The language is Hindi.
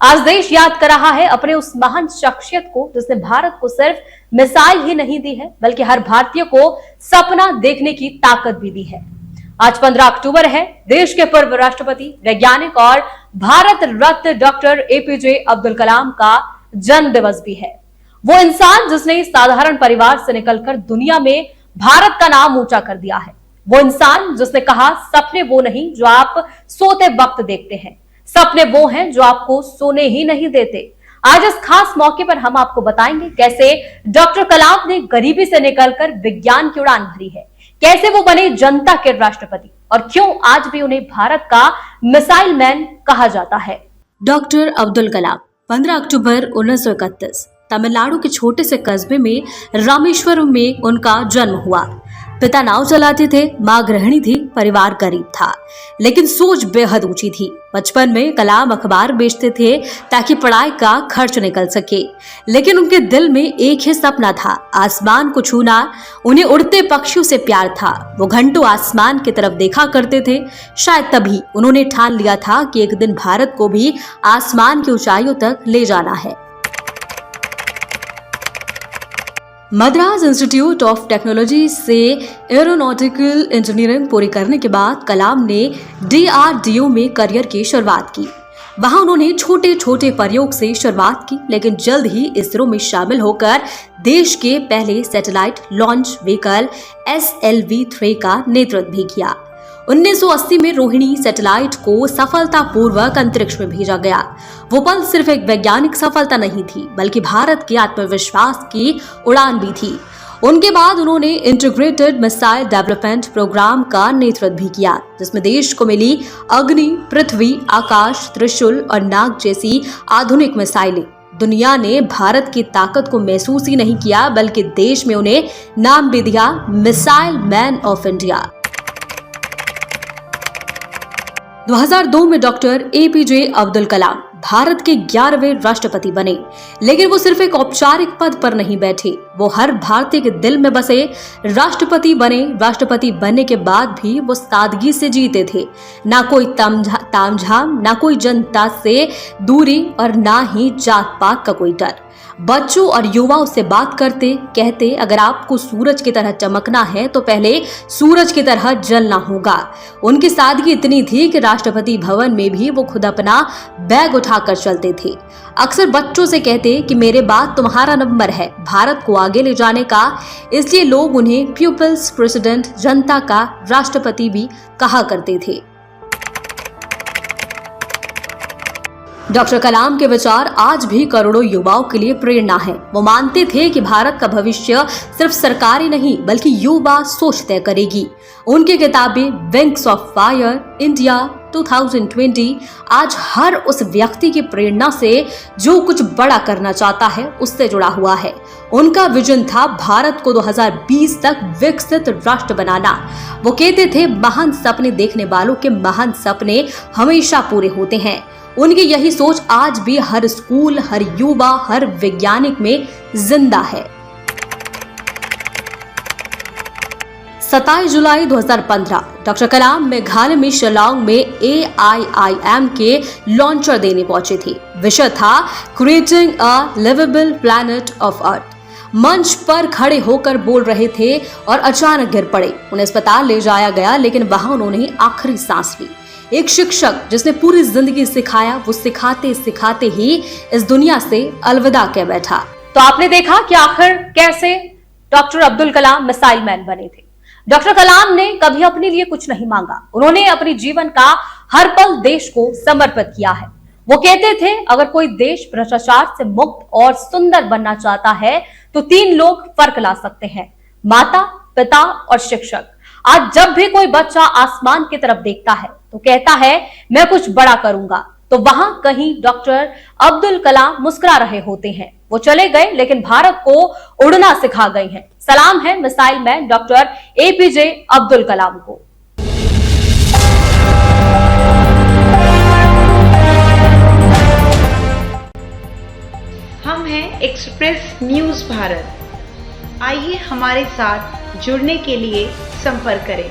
आज देश याद कर रहा है अपने उस महान शख्सियत को जिसने भारत को सिर्फ मिसाइल ही नहीं दी है बल्कि हर भारतीय को सपना देखने की ताकत भी दी है। आज 15 अक्टूबर है। देश के पूर्व राष्ट्रपति, वैज्ञानिक और भारत रत्न डॉक्टर एपीजे अब्दुल कलाम का जन्म दिवस भी है। वो इंसान जिसने साधारण परिवार से निकलकर दुनिया में भारत का नाम ऊंचा कर दिया है। वो इंसान जिसने कहा, सपने वो नहीं जो आप सोते वक्त देखते हैं, सपने वो हैं जो आपको सोने ही नहीं देते। आज इस खास मौके पर हम आपको बताएंगे कैसे डॉक्टर कलाम ने गरीबी से निकलकर विज्ञान की उड़ान भरी है, कैसे वो बने जनता के राष्ट्रपति और क्यों आज भी उन्हें भारत का मिसाइल मैन कहा जाता है। डॉक्टर अब्दुल कलाम 15 अक्टूबर 1931 तमिलनाडु के छोटे से कस्बे में रामेश्वरम में उनका जन्म हुआ। पिता नाव चलाते थे, माँ गृहिणी थी, परिवार गरीब था, लेकिन सोच बेहद ऊंची थी। बचपन में कलाम अखबार बेचते थे ताकि पढ़ाई का खर्च निकल सके, लेकिन उनके दिल में एक ही सपना था, आसमान को छूना। उन्हें उड़ते पक्षियों से प्यार था। वो घंटों आसमान की तरफ देखा करते थे। शायद तभी उन्होंने ठान लिया था कि एक दिन भारत को भी आसमान की ऊंचाइयों तक ले जाना है। मद्रास इंस्टीट्यूट ऑफ टेक्नोलॉजी से एरोनॉटिकल इंजीनियरिंग पूरी करने के बाद कलाम ने DRDO में करियर की शुरुआत की। वहां उन्होंने छोटे छोटे प्रयोग से शुरुआत की, लेकिन जल्द ही इसरो में शामिल होकर देश के पहले सैटेलाइट लॉन्च व्हीकल SLV-3 का नेतृत्व भी किया। 1980 में रोहिणी सैटेलाइट को सफलतापूर्वक अंतरिक्ष में भेजा गया। वो पल सिर्फ एक वैज्ञानिक सफलता नहीं थी, बल्कि भारत के आत्मविश्वास की उड़ान भी थी। उनके बाद उन्होंने इंटीग्रेटेड मिसाइल डेवलपमेंट प्रोग्राम का नेतृत्व भी किया, जिसमें देश को मिली अग्नि, पृथ्वी, आकाश, त्रिशूल और नाग जैसी आधुनिक मिसाइलें। दुनिया ने भारत की ताकत को महसूस ही नहीं किया, बल्कि देश में उन्हें नाम भी दिया मिसाइल मैन ऑफ इंडिया। 2002 में डॉक्टर एपीजे अब्दुल कलाम भारत के 11वें राष्ट्रपति बने, लेकिन वो सिर्फ एक औपचारिक पद पर नहीं बैठे, वो हर भारतीय के दिल में बसे राष्ट्रपति बने। राष्ट्रपति बनने के बाद भी वो सादगी से जीते थे। ना कोई तामझाम, ना कोई जनता से दूरी और ना ही जात पात का कोई डर। बच्चों और युवाओं से बात करते कहते, अगर आपको सूरज की तरह चमकना है तो पहले सूरज की तरह जलना होगा। उनकी सादगी इतनी थी कि राष्ट्रपति भवन में भी वो खुद अपना बैग उठाकर चलते थे। अक्सर बच्चों से कहते कि मेरे बाद तुम्हारा नंबर है भारत को आगे ले जाने का, इसलिए लोग उन्हें पीपल्स प्रेसिडेंट, जनता का राष्ट्रपति भी कहा करते थे। डॉक्टर कलाम के विचार आज भी करोड़ों युवाओं के लिए प्रेरणा है। वो मानते थे कि भारत का भविष्य सिर्फ सरकारी नहीं बल्कि युवा सोच तय करेगी। उनकी किताबें विंग्स ऑफ फायर, इंडिया 2020 आज हर उस व्यक्ति की प्रेरणा से जो कुछ बड़ा करना चाहता है उससे जुड़ा हुआ है। उनका विजन था भारत को 2020 तक विकसित राष्ट्र बनाना। वो कहते थे, महान सपने देखने वालों के महान सपने हमेशा पूरे होते हैं। उनकी यही सोच आज भी हर स्कूल, हर युवा, हर वैज्ञानिक में जिंदा है। 27 जुलाई 2015 डॉक्टर कलाम मेघालय में शिलांग में AIIM के लॉन्चर देने पहुंचे थे। विषय था creating a livable planet of earth. मंच पर खड़े होकर बोल रहे थे और अचानक गिर पड़े। उन्हें अस्पताल ले जाया गया, लेकिन वहां उन्होंने आखिरी सांस ली। एक शिक्षक जिसने पूरी जिंदगी सिखाया, वो सिखाते सिखाते ही इस दुनिया से अलविदा कह बैठा। तो आपने देखा कि आखिर कैसे doctor Abdul Kalam missile man बने थे। डॉक्टर कलाम ने कभी अपने लिए कुछ नहीं मांगा। उन्होंने अपने जीवन का हर पल देश को समर्पित किया है। वो कहते थे, अगर कोई देश भ्रष्टाचार से मुक्त और सुंदर बनना चाहता है तो 3 लोग फर्क ला सकते हैं, माता, पिता और शिक्षक। आज जब भी कोई बच्चा आसमान की तरफ देखता है तो कहता है, मैं कुछ बड़ा करूंगा, तो वहां कहीं डॉक्टर अब्दुल कलाम मुस्कुरा रहे होते हैं। वो चले गए, लेकिन भारत को उड़ना सिखा गए हैं। सलाम है missile man doctor APJ Abdul Kalam को। हम हैं एक्सप्रेस न्यूज भारत। आइए हमारे साथ जुड़ने के लिए संपर्क करें।